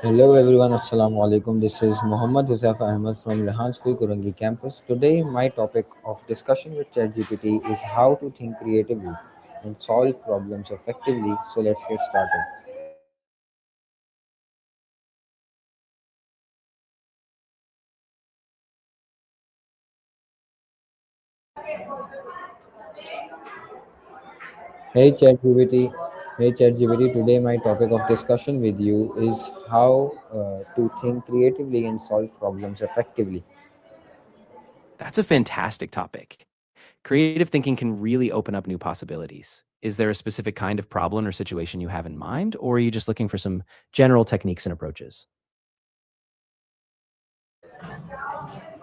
Hello everyone, Assalamu Alaikum. This is Huzaifah Ahmed from Rehan Korangi campus. Today, my topic of discussion with ChatGPT is how to think creatively and solve problems effectively. So let's get started. Hey ChatGPT, Today, my topic of discussion with you is how to think creatively and solve problems effectively. That's a fantastic topic. Creative thinking can really open up new possibilities. Is there a specific kind of problem or situation you have in mind, or are you just looking for some general techniques and approaches?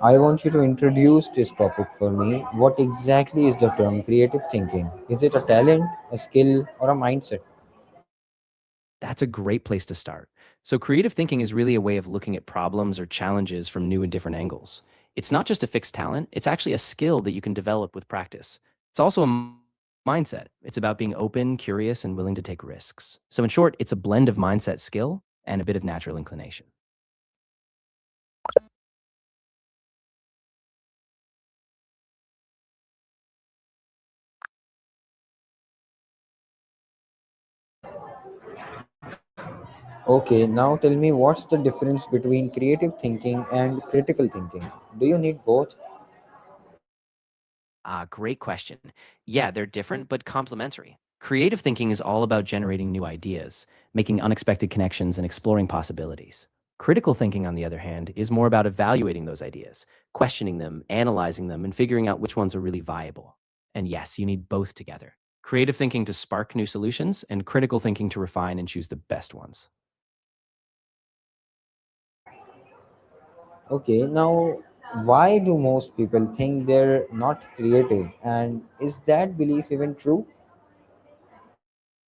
I want you to introduce this topic for me. What exactly is the term creative thinking? Is it a talent, a skill, or a mindset? That's a great place to start. So, creative thinking is really a way of looking at problems or challenges from new and different angles. It's not just a fixed talent, it's actually a skill that you can develop with practice. It's also a mindset. It's about being open, curious, and willing to take risks. So, in short, it's a blend of mindset skill and a bit of natural inclination. Okay, now tell me what's the difference between creative thinking and critical thinking? Do you need both? Great question. Yeah, they're different but complementary. Creative thinking is all about generating new ideas, making unexpected connections, and exploring possibilities. Critical thinking, on the other hand, is more about evaluating those ideas, questioning them, analyzing them, and figuring out which ones are really viable. And yes, you need both together. Creative thinking to spark new solutions, and critical thinking to refine and choose the best ones. Okay, now why do most people think they're not creative? And is that belief even true?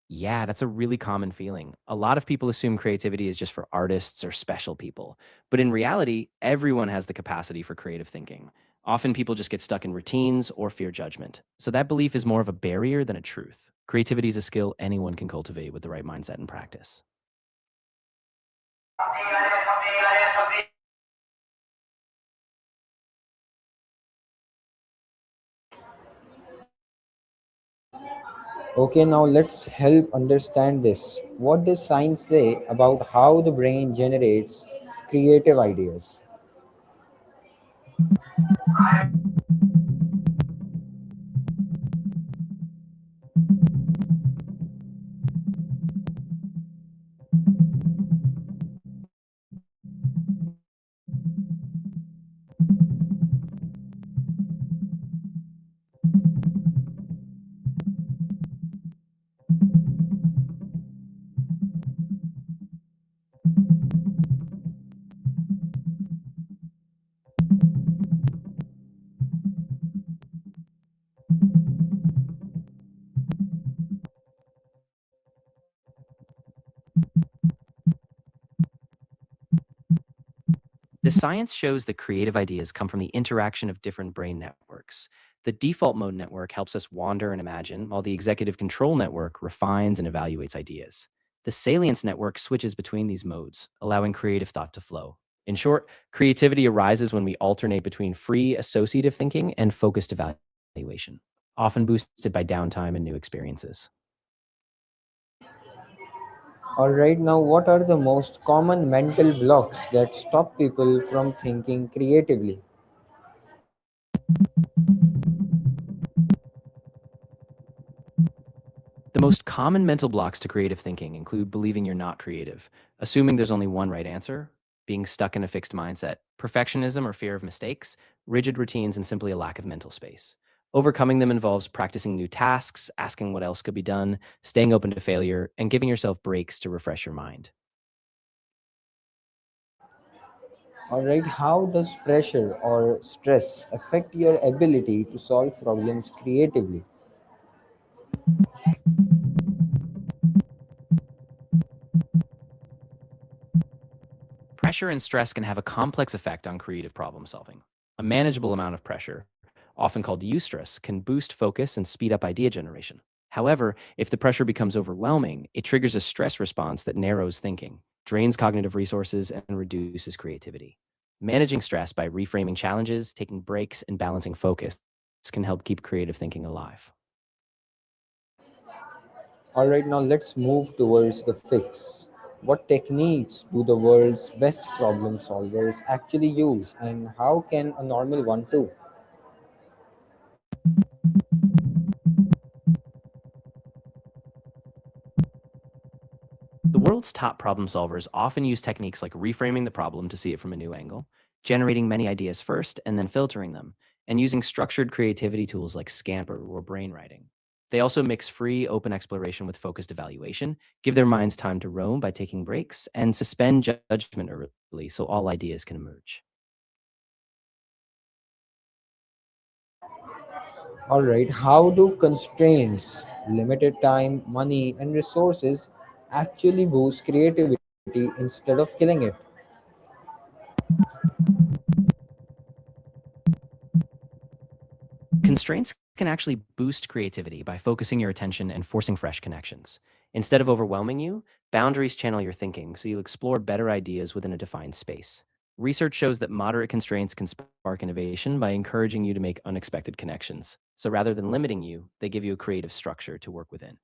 Yeah, that's a really common feeling. A lot of people assume creativity is just for artists or special people. But in reality, everyone has the capacity for creative thinking. Often people just get stuck in routines or fear judgment. So that belief is more of a barrier than a truth. Creativity is a skill anyone can cultivate with the right mindset and practice. Okay, now let's help understand this. What does science say about how the brain generates creative ideas? The science shows that creative ideas come from the interaction of different brain networks. The default mode network helps us wander and imagine, while the executive control network refines and evaluates ideas. The salience network switches between these modes, allowing creative thought to flow. In short, creativity arises when we alternate between free associative thinking and focused evaluation, often boosted by downtime and new experiences. All right, now what are the most common mental blocks that stop people from thinking creatively? The most common mental blocks to creative thinking include believing you're not creative, assuming there's only one right answer, being stuck in a fixed mindset, perfectionism or fear of mistakes, rigid routines, and simply a lack of mental space. Overcoming them involves practicing new tasks, asking what else could be done, staying open to failure, and giving yourself breaks to refresh your mind. All right, how does pressure or stress affect your ability to solve problems creatively? Pressure and stress can have a complex effect on creative problem solving. A manageable amount of pressure, often called eustress, can boost focus and speed up idea generation. However, if the pressure becomes overwhelming, it triggers a stress response that narrows thinking, drains cognitive resources, and reduces creativity. Managing stress by reframing challenges, taking breaks, and balancing focus can help keep creative thinking alive. All right, now let's move towards the fix. What techniques do the world's best problem solvers actually use, and how can a normal one too? The world's top problem solvers often use techniques like reframing the problem to see it from a new angle, generating many ideas first and then filtering them, and using structured creativity tools like Scamper or brainwriting. They also mix free, open exploration with focused evaluation, give their minds time to roam by taking breaks, and suspend judgment early so all ideas can emerge. All right, how do constraints, limited time, money, and resources actually boost creativity instead of killing it? Constraints can actually boost creativity by focusing your attention and forcing fresh connections. Instead of overwhelming you, boundaries channel your thinking so you explore better ideas within a defined space. Research shows that moderate constraints can spark innovation by encouraging you to make unexpected connections. So rather than limiting you, they give you a creative structure to work within.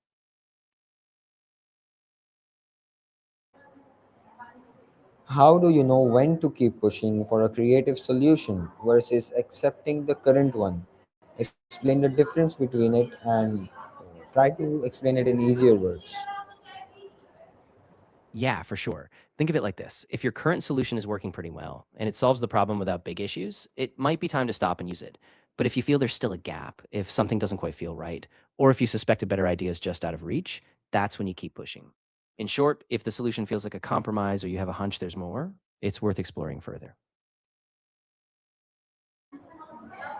How do you know when to keep pushing for a creative solution versus accepting the current one? Explain the difference between it and try to explain it in easier words. Yeah, for sure. Think of it like this. If your current solution is working pretty well and it solves the problem without big issues, it might be time to stop and use it. But if you feel there's still a gap, if something doesn't quite feel right, or if you suspect a better idea is just out of reach, that's when you keep pushing. In short, if the solution feels like a compromise or you have a hunch there's more, it's worth exploring further.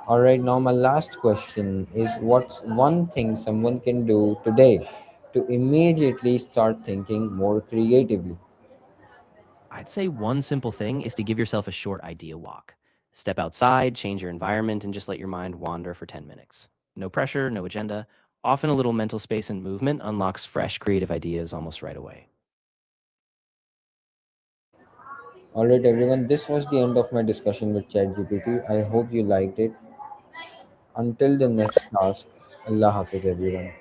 All right, now my last question is, what's one thing someone can do today to immediately start thinking more creatively? I'd say one simple thing is to give yourself a short idea walk. Step outside, change your environment, and just let your mind wander for 10 minutes. No pressure, no agenda. Often a little mental space and movement unlocks fresh creative ideas almost right away. All right, everyone, this was the end of my discussion with ChatGPT. I hope you liked it. Until the next task, Allah Hafiz, everyone.